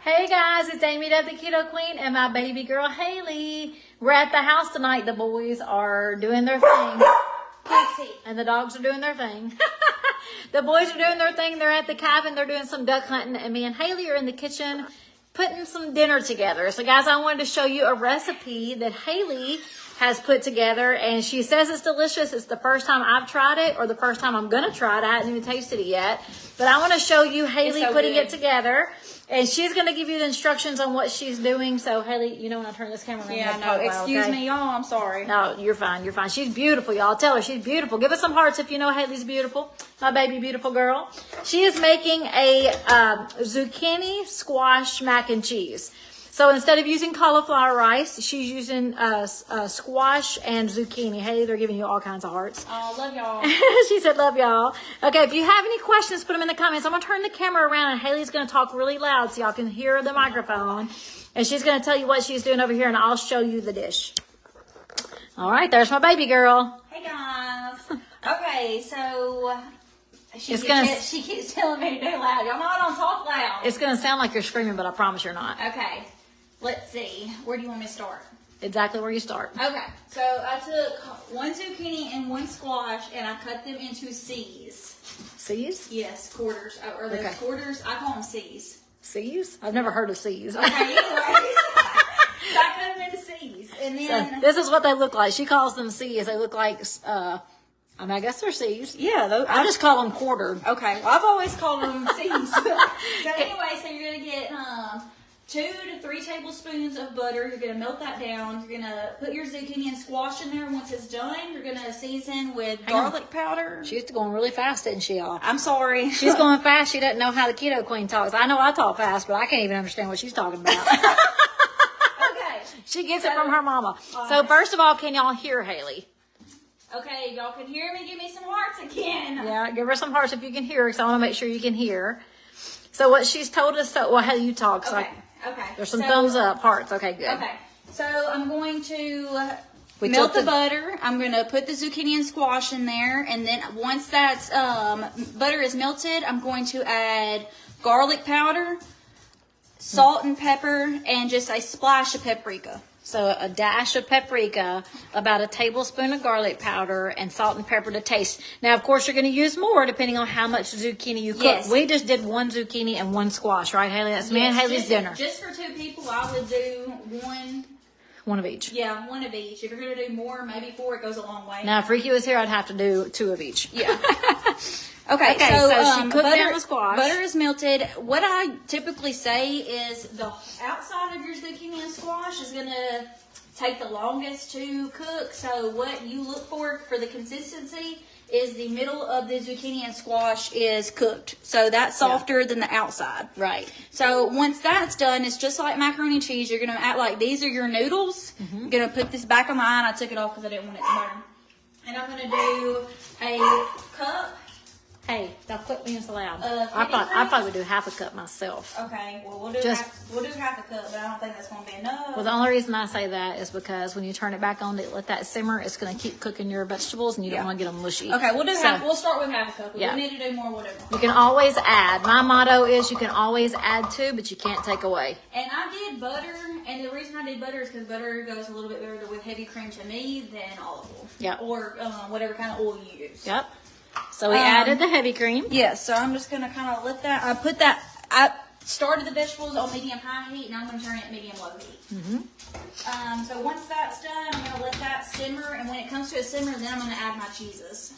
Hey guys, it's Amy the Keto Queen and my baby girl Haley. We're at the house tonight. The boys are doing their thing. And the dogs are doing their thing. The boys are doing their thing. They're at the cabin. They're doing some duck hunting. And me and Haley are in the kitchen putting some dinner together. So guys, I wanted to show you a recipe that Haley has put together. And she says it's delicious. It's the first time I've tried it or the first time I'm going to try it. I haven't even tasted it yet. But I want to show you Haley putting it together. And she's going to give you the instructions on what she's doing. So, Haley, you know when I turn this camera around. Yeah, no, excuse me, y'all. I'm sorry. No, you're fine. You're fine. She's beautiful, y'all. Tell her she's beautiful. Give us some hearts if you know Haley's beautiful. My baby beautiful girl. She is making a zucchini squash mac and cheese. So instead of using cauliflower rice, she's using squash and zucchini. Haley, they're giving you all kinds of hearts. Oh, love y'all. She said, love y'all. Okay, if you have any questions, put them in the comments. I'm going to turn the camera around, and Haley's going to talk really loud so y'all can hear the microphone. And she's going to tell you what she's doing over here, and I'll show you the dish. All right, there's my baby girl. Hey, guys. Okay, so she keeps telling me to do loud. Y'all know I don't talk loud. It's going to sound like you're screaming, but I promise you're not. Okay. Let's see. Where do you want me to start? Exactly where you start. Okay. So I took one zucchini and one squash, and I cut them into C's. C's? Yes, quarters. Or those quarters, I call them C's. C's? I've never heard of C's. Okay, anyways. So I cut them into C's. And then... So this is what they look like. She calls them C's. They look like... I mean, I guess they're C's. Yeah. I just call them quartered. Okay. Well, I've always called them C's. So anyway, so you're going to get... 2 to 3 tablespoons of butter. You're going to melt that down. You're going to put your zucchini and squash in there. Once it's done, you're going to season with garlic powder. She's going really fast, isn't she, y'all? I'm sorry. She's going fast. She doesn't know how the Keto Queen talks. I know I talk fast, but I can't even understand what she's talking about. Okay. She gets it from her mama. So first of all, can y'all hear Haley? Okay, if y'all can hear me, give me some hearts again. Yeah, give her some hearts if you can hear her, because I want to make sure you can hear. So what she's told us, well, how you talk. So Okay. There's some thumbs up, hearts. Okay, good. Okay. So I'm going to melt the butter. I'm going to put the zucchini and squash in there. And then once that's butter is melted, I'm going to add garlic powder, salt and pepper, and just a splash of paprika. So a dash of paprika, about a tablespoon of garlic powder, and salt and pepper to taste. Now, of course, you're going to use more depending on how much zucchini you cook. Yes. We just did 1 zucchini and 1 squash, right, Haley? That's me and Haley's dinner. Just for 2 people, I would do 1. 1 of each. Yeah, 1 of each. If you're going to do more, maybe 4, it goes a long way. Now, if Ricky was here, I'd have to do 2 of each. Yeah. Okay, so she cooked down the squash. Butter is melted. What I typically say is the outside of your zucchini and squash is going to take the longest to cook. So what you look for the consistency is the middle of the zucchini and squash is cooked. So that's softer than the outside. Right. So once that's done, it's just like macaroni and cheese. You're going to act like these are your noodles. I'm going to put this back on mine. I took it off because I didn't want it to burn. And I'm going to do a cup. Hey, don't quit being so loud. I probably do half a cup myself. Okay, well we'll do half a cup, but I don't think that's going to be enough. Well, the only reason I say that is because when you turn it back on to let that simmer, it's going to keep cooking your vegetables, and you don't want to get them mushy. Okay, we'll start with half a cup. If we need to do more, whatever. You can always add. My motto is you can always add to, but you can't take away. And I did butter, and the reason I did butter is because butter goes a little bit better with heavy cream to me than olive oil. Yep. Or whatever kind of oil you use. Yep. So we added the heavy cream. Yes, so I'm just going to kind of let that, I started the vegetables on medium-high heat, and I'm going to turn it medium-low heat. So once that's done, I'm going to let that simmer, and when it comes to a simmer, then I'm going to add my cheeses.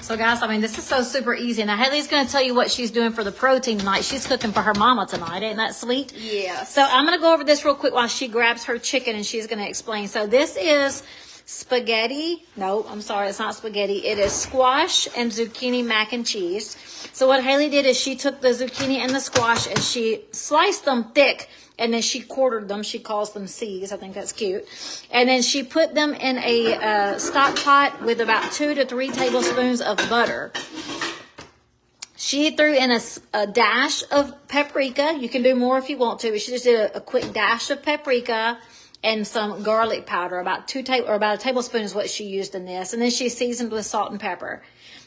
So guys, I mean, this is so super easy. Now, Haley's going to tell you what she's doing for the protein tonight. She's cooking for her mama tonight. Ain't that sweet? Yeah. So I'm going to go over this real quick while she grabs her chicken, and she's going to explain. So this is spaghetti. No, I'm sorry, it's not spaghetti. It is squash and zucchini mac and cheese. So what Haley did is she took the zucchini and the squash and she sliced them thick, and then she quartered them. She calls them C's. I think that's cute. And then she put them in a stock pot with about 2 to 3 tablespoons of butter. She threw in a dash of paprika. You can do more if you want to, but she just did a quick dash of paprika and some garlic powder. About a tablespoon is what she used in this. And then she seasoned with salt and pepper.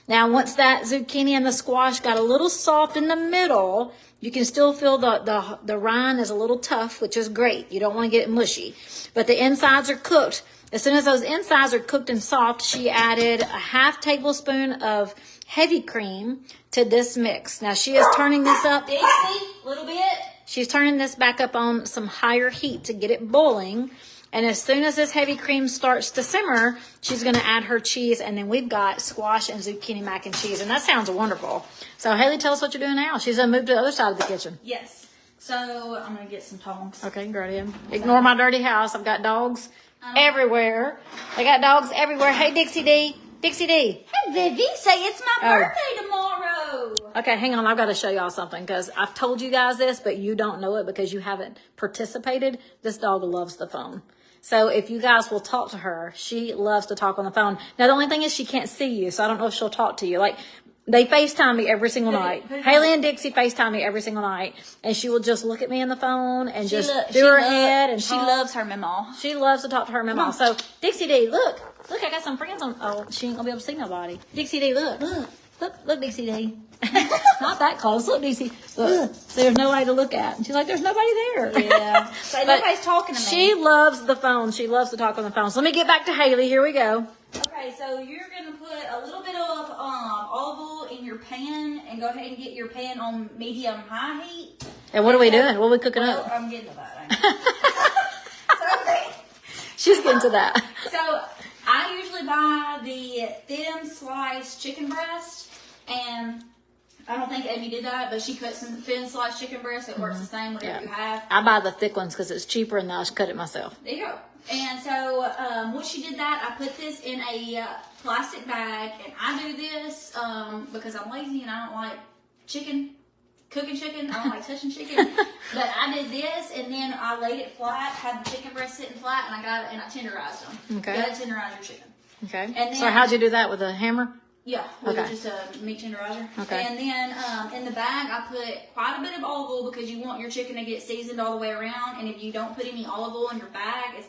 Now, once that zucchini and the squash got a little soft in the middle, You can still feel the rind is a little tough, which is great. You don't want to get it mushy. But the insides are cooked. As soon as those insides are cooked and soft, she added a half tablespoon of heavy cream to this mix. Now she is turning this up. Dixie, a little bit. She's turning this back up on some higher heat to get it boiling. And as soon as this heavy cream starts to simmer, she's going to add her cheese. And then we've got squash and zucchini mac and cheese. And that sounds wonderful. So, Haley, tell us what you're doing now. She's going to move to the other side of the kitchen. Yes. So, I'm going to get some tongs. Okay, go ahead. Ignore my dirty house. I've got dogs everywhere. They got dogs everywhere. Hey, Dixie D. Dixie D. Hey, Vivi, say it's my birthday tomorrow. Okay, hang on. I've got to show y'all something because I've told you guys this, but you don't know it because you haven't participated. This dog loves the phone. So if you guys will talk to her, she loves to talk on the phone. Now, the only thing is she can't see you, so I don't know if she'll talk to you. Like, they FaceTime me every single night. Haley and Dixie FaceTime me every single night. And she will just look at me in the phone and do her head. And she loves her mama. She loves to talk to her mama. So, Dixie D, look. Look, I got some friends on. Oh, she ain't going to be able to see nobody. Dixie D, look. Look, Dixie D. Not that close. Look, Dixie. Look. There's nobody to look at. And she's like, there's nobody there. Yeah. So nobody's talking to me. She loves the phone. She loves to talk on the phone. So let me get back to Haley. Here we go. Okay, so you're going to put a little bit of olive oil in your pan and go ahead and get your pan on medium-high heat. And what are we doing? What are we cooking up? I'm getting to that. She's getting to that. So I usually buy the thin sliced chicken breast, and I don't think Amy did that, but she cut some thin sliced chicken breast. It works the same whatever you have. I buy the thick ones because it's cheaper, and I just cut it myself. There you go. And so once she did that, I put this in a plastic bag, and I do this because I'm lazy and I don't like cooking chicken. I don't like touching chicken. But I did this, and then I laid it flat, had the chicken breast sitting flat, and I got it, and I tenderized them. Okay. You gotta tenderize your chicken. Okay. And then, so how'd you do that, with a hammer? Yeah, with just a meat tenderizer. Okay. And then in the bag, I put quite a bit of olive oil because you want your chicken to get seasoned all the way around. And if you don't put any olive oil in your bag, it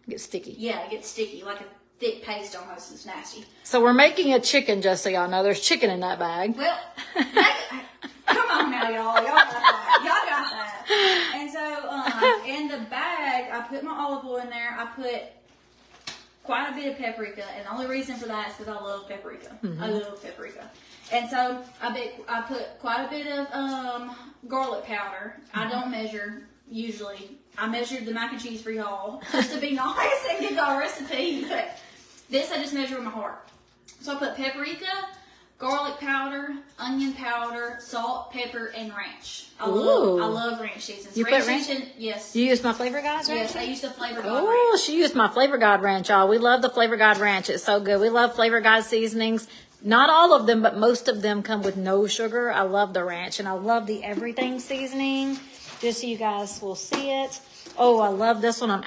gets sticky. Yeah, it gets sticky, like a thick paste almost. It's nasty. So we're making a chicken, just so y'all know. There's chicken in that bag. Well, come on now, y'all. Y'all got that. Y'all got that. And so in the bag, I put my olive oil in there. I put quite a bit of paprika, and the only reason for that is because I love paprika. I love paprika. And so I put quite a bit of garlic powder. I don't measure usually. I measured the mac and cheese for y'all just to be nice and give y'all a recipe. But this I just measure with my heart. So I put paprika, garlic powder, onion powder, salt, pepper, and ranch. I love ranch seasons. You put ranch? Yes. You use my Flavor Guide's ranch? Yes, I use the Flavor Guide ranch. Oh, she used my Flavor Guide ranch, y'all. We love the Flavor Guide ranch. It's so good. We love Flavor Guide seasonings. Not all of them, but most of them come with no sugar. I love the ranch, and I love the everything seasoning, just so you guys will see it. Oh, I love this one. I'm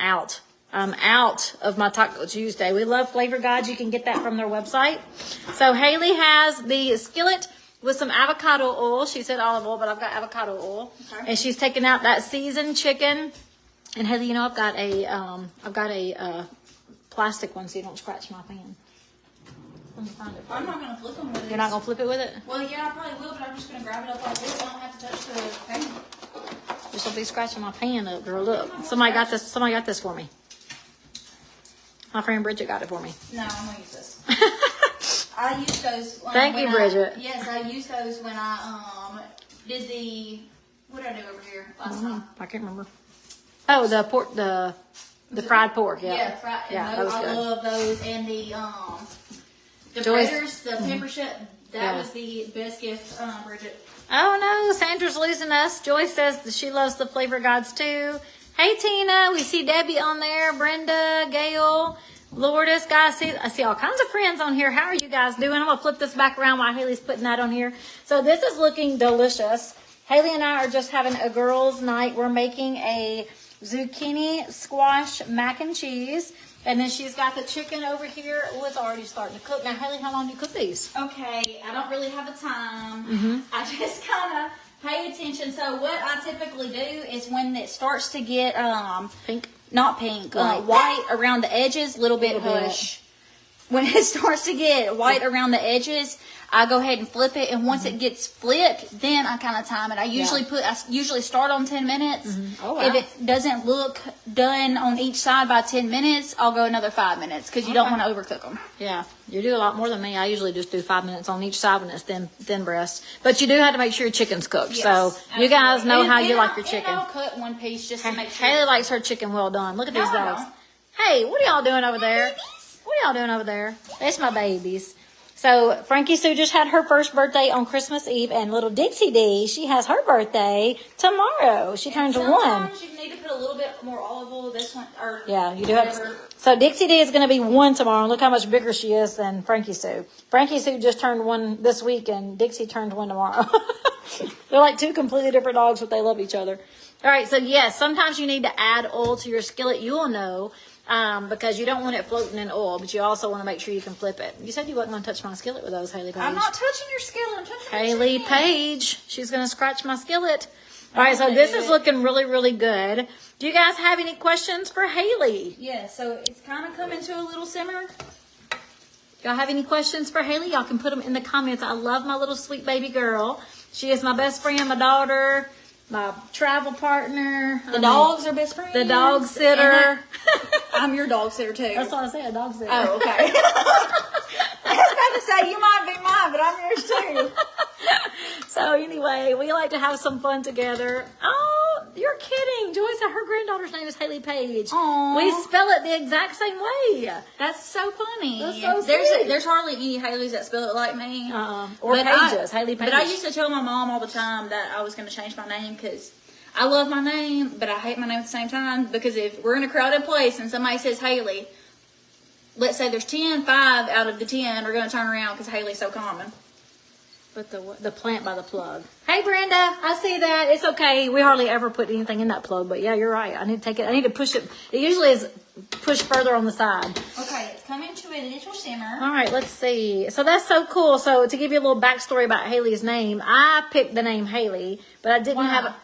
out of my Taco Tuesday. We love Flavor Guides. You can get that from their website. So Haley has the skillet with some avocado oil. She said olive oil, but I've got avocado oil. Okay. And she's taking out that seasoned chicken. And Haley, you know, I've got a plastic one so you don't scratch my pan. Let me find it. I'm not going to flip them with it. You're not going to flip it with it? Well, yeah, I probably will, but I'm just going to grab it up like this. I don't have to touch the pan. Just don't be scratching my pan up, girl. Look, somebody got this. Somebody got this for me. My friend Bridget got it for me. No, I'm gonna use this. I used those. Thank you, Bridget. Yes, I used those when I did the. What did I do over here last time? I can't remember. Oh, the pork, the fried pork. Yeah. Yeah, fried. Yeah, that was good. I love those, and the Joyce, fritters, the pepper shell. That was the best gift, Bridget. Oh no, Sandra's losing us. Joyce says that she loves the Flavor Guides too. Hey Tina, we see Debbie on there, Brenda, Gail, Lourdes, guys. I see all kinds of friends on here. How are you guys doing? I'm gonna flip this back around while Haley's putting that on here. So this is looking delicious. Haley and I are just having a girls' night. We're making a zucchini squash mac and cheese. And then she's got the chicken over here. Oh, it's already starting to cook. Now, Haley, how long do you cook these? Okay, I don't really have a time. I just kind of pay attention. So what I typically do is when it starts to get pink, not pink, white around the edges, little bit hush. when it starts to get white around the edges, I go ahead and flip it, and once it gets flipped, then I kind of time it. I usually start on 10 minutes. Oh, wow. If it doesn't look done on each side by 10 minutes, I'll go another 5 minutes because you don't want to overcook them. Yeah, you do a lot more than me. I usually just do 5 minutes on each side when it's thin breast. But you do have to make sure your chicken's cooked. Yes, so absolutely. you guys know how you like your chicken. And I'll cut one piece just to make sure. Haley likes her chicken well done. Look at these No, I dogs. don't. Hey, what are y'all doing over there? What are y'all doing over there? That's my babies. So Frankie Sue just had her first birthday on Christmas Eve, and little Dixie D, she has her birthday tomorrow. She turns 1. Sometimes you need to put a little bit more olive oil. This one, or Yeah, you do have to. So Dixie D is going to be 1 tomorrow. Look how much bigger she is than Frankie Sue. Frankie Sue just turned 1 this week, and Dixie turns 1 tomorrow. They're like 2 completely different dogs, but they love each other. All right, so yes, sometimes you need to add oil to your skillet. You will know. Because you don't want it floating in oil, but you also want to make sure you can flip it. You said you wasn't going to touch my skillet with those, Haley Page. I'm not touching your skillet. I'm touching Haley your chicken. Page. She's going to scratch my skillet. All right, so this is looking really, really good. Do you guys have any questions for Haley? Yeah, so it's kind of coming to a little simmer. Y'all have any questions for Haley? Y'all can put them in the comments. I love my little sweet baby girl. She is my best friend, my daughter, my travel partner. The dogs are best friends. The dog sitter. I'm your dog sitter too. That's what I said, dog sitter. Oh, okay. I was about to say, you might be mine, but I'm yours too. So anyway, we like to have some fun together. Oh, you're kidding. Joy said her granddaughter's name is Haley Page. Aww. We spell it the exact same way. That's so funny. That's so sweet. There's hardly any Haleys that spell it like me. Or But Pages, Haley Page. But I used to tell my mom all the time that I was going to change my name because I love my name, but I hate my name at the same time. Because if we're in a crowded place and somebody says Haley, let's say there's 10, 5 out of the 10 are going to turn around because Haley's so common. But the plant by the plug. Hey, Brenda, I see that. It's okay. We hardly ever put anything in that plug, but yeah, you're right. I need to take it. I need to push it. It usually is pushed further on the side. Okay, it's coming to a little simmer. All right, let's see. So that's so cool. So to give you a little backstory about Haley's name, I picked the name Haley, but I didn't have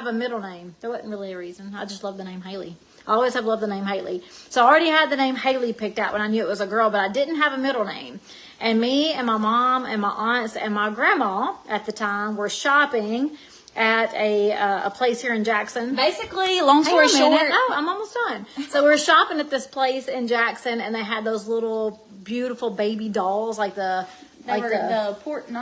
a middle name. There wasn't really a reason. I just love the name Haley. I always have loved the name Haley. So I already had the name Haley picked out when I knew it was a girl, but I didn't have a middle name. And me and my mom and my aunts and my grandma at the time were shopping at a place here in Jackson. Basically, long story short. Oh, I'm almost done. So we were shopping at this place in Jackson, and they had those little beautiful baby dolls, like the porcelain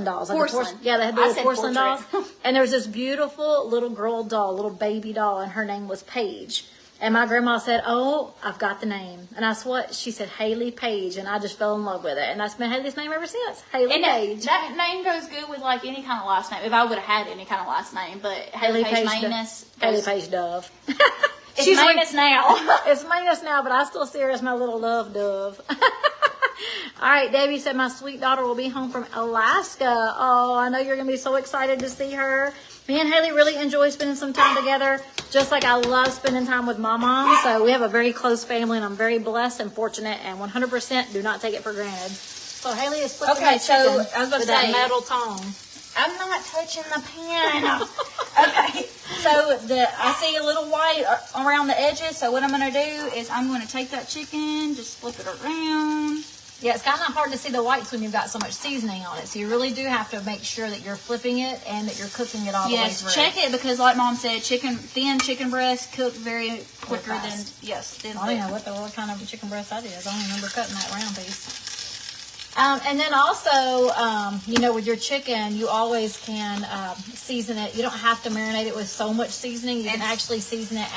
dolls. Porcelain. They had the little porcelain dolls. portrait. And there was this beautiful little girl doll, little baby doll, and her name was Paige. And my grandma said, "Oh, I've got the name." And that's what she said, Haley Page. And I just fell in love with it. And that's been Haley's name ever since. Haley Page. That name goes good with like any kind of last name. If I would have had any kind of last name, but Haley Page Manus. Haley Page Dove. She's Manus now. It's Manus now, but I still see her as my little love dove. All right, Debbie said my sweet daughter will be home from Alaska. Oh, I know you're going to be so excited to see her. Me and Haley really enjoy spending some time together, just like I love spending time with my mom. So we have a very close family, and I'm very blessed and fortunate, and 100% do not take it for granted. So Haley is flipping that chicken I was about with to that say, metal tongue. I'm not touching the pan. Okay, so I see a little white around the edges. So what I'm going to do is I'm going to take that chicken, just flip it around. Yeah, it's kind of hard to see the whites when you've got so much seasoning on it. So you really do have to make sure that you're flipping it and that you're cooking it all the way through. Yes, check it because like Mom said, thin chicken breast cook very quicker than, I don't know what kind of chicken breast that is. I don't remember cutting that round piece. And then also, with your chicken, you always can season it. You don't have to marinate it with so much seasoning. You can actually season it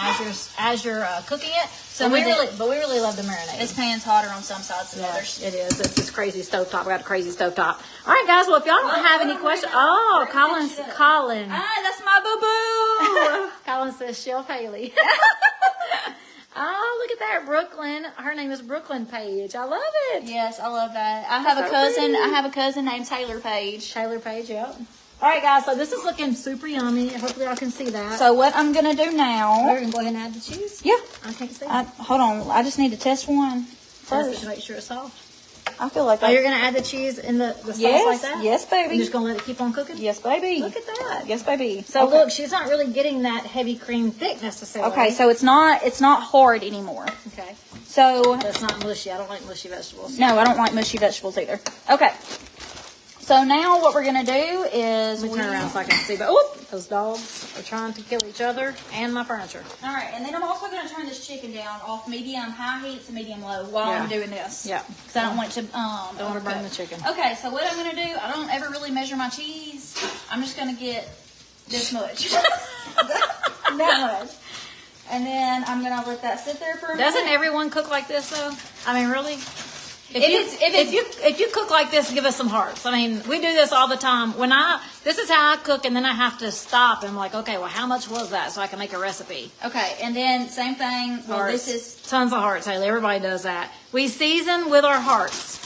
as you're cooking it. But we really love the marinade. This pan's hotter on some sides than others. It is. It's this crazy stovetop. We got a crazy stovetop. All right, guys. Well, if y'all don't have any questions, Colin. Ah, that's my boo-boo. Colin says, Shelf Haley. Oh, look at that, Brooklyn. Her name is Brooklyn Page. I love it. Yes, I love that. I have a cousin named Taylor Page. Taylor Page, yep. All right, guys. So this is looking super yummy. Hopefully, y'all can see that. So what I'm gonna do now? We're gonna go ahead and add the cheese. Yeah. I can't see. Hold on. I just need to test one first To make sure it's soft. I feel like you're gonna add the cheese in the sauce like that? Yes, baby. You're just gonna let it keep on cooking? Yes, baby. Look at that. Yes, baby. So look, she's not really getting that heavy cream thick necessarily. Okay, so it's not hard anymore. Okay. So That's not mushy. I don't like mushy vegetables. no, I don't like mushy vegetables either. Okay. So now what we're gonna do is Let me turn around so I can see. But oh, those dogs are trying to kill each other and my furniture. All right, and then I'm also gonna turn this chicken down off medium high heat to medium low while I'm doing this. Yeah. Because I don't want it to Don't want to burn the chicken. Okay, so what I'm gonna do, I don't ever really measure my cheese. I'm just gonna get this much. That much. And then I'm gonna let that sit there for a minute. Doesn't everyone cook like this though? I mean, really? If you cook like this, give us some hearts. I mean, we do this all the time. This is how I cook, and then I have to stop and I'm like, okay, well, how much was that so I can make a recipe? Okay, and then same thing. Well, Hearts. this is, Tons of hearts, Haley. Everybody does that. We season with our hearts.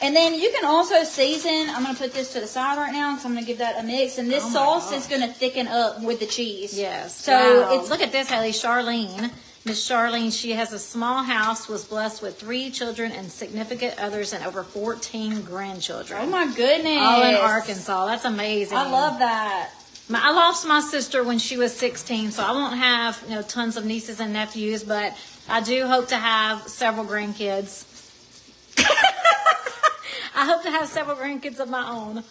and then you can also season. I'm gonna put this to the side right now because I'm gonna give that a mix. And this sauce is gonna thicken up with the cheese. Yes. So Wow. Look at this, Haley. Charlene. Miss Charlene, she has a small house, was blessed with 3 children and significant others and over 14 grandchildren. Oh my goodness! All in Arkansas. That's amazing. I love that. I lost my sister when she was 16, so I won't have tons of nieces and nephews, but I do hope to have several grandkids. I hope to have several grandkids of my own.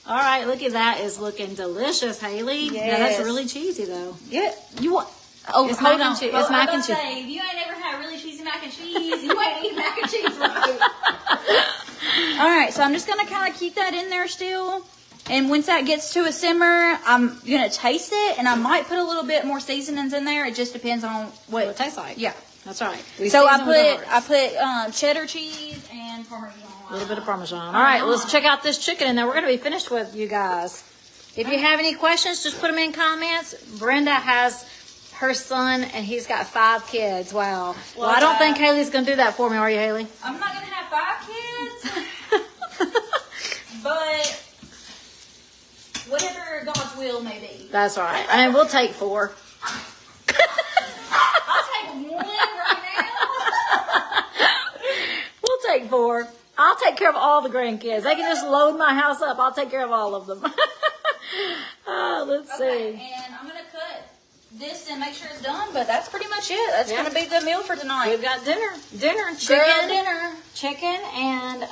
All right, look at that. Is looking delicious, Haley. Yes. Yeah, that's really cheesy though. Yeah. You want? Oh, It's hold mac and on. cheese. Well, It's mac I and was gonna cheese. say, if you ain't ever had really cheesy mac and cheese, you ain't eating mac and cheese right. All right, so I'm just gonna kind of keep that in there still. And once that gets to a simmer, I'm gonna taste it, and I might put a little bit more seasonings in there. It just depends on what What it tastes like. Yeah. That's right. So I season with the hearts. put cheddar cheese and Parmesan. A little bit of Parmesan. All right, let's check out this chicken, and then we're going to be finished with you guys. If you have any questions, just put them in comments. Brenda has her son, and he's got 5 kids. Wow. Well, I don't think Haley's going to do that for me, are you, Haley? I'm not gonna have 5 kids, but whatever God's will may be. That's all right. I mean, we'll take 4. I'll take 1 right now. We'll take 4. I'll take care of all the grandkids. They can just load my house up. I'll take care of all of them. Let's Okay, see. and I'm gonna cut this and make sure it's done. But that's pretty much it. That's gonna be the meal for tonight. We've got dinner, Girl chicken, dinner. chicken, and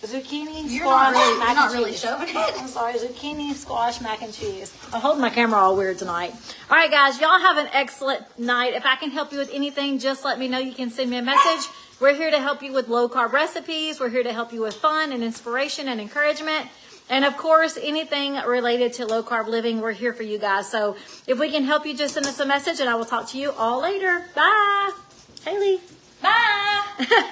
zucchini, You're squash, not mac and really cheese. showing it. I'm sorry, zucchini, squash, mac and cheese. I'm holding my camera all weird tonight. All right, guys, y'all have an excellent night. If I can help you with anything, just let me know. You can send me a message. We're here to help you with low-carb recipes. We're here to help you with fun and inspiration and encouragement. And, of course, anything related to low-carb living, we're here for you guys. So if we can help you, just send us a message, and I will talk to you all later. Bye. Haley. Bye.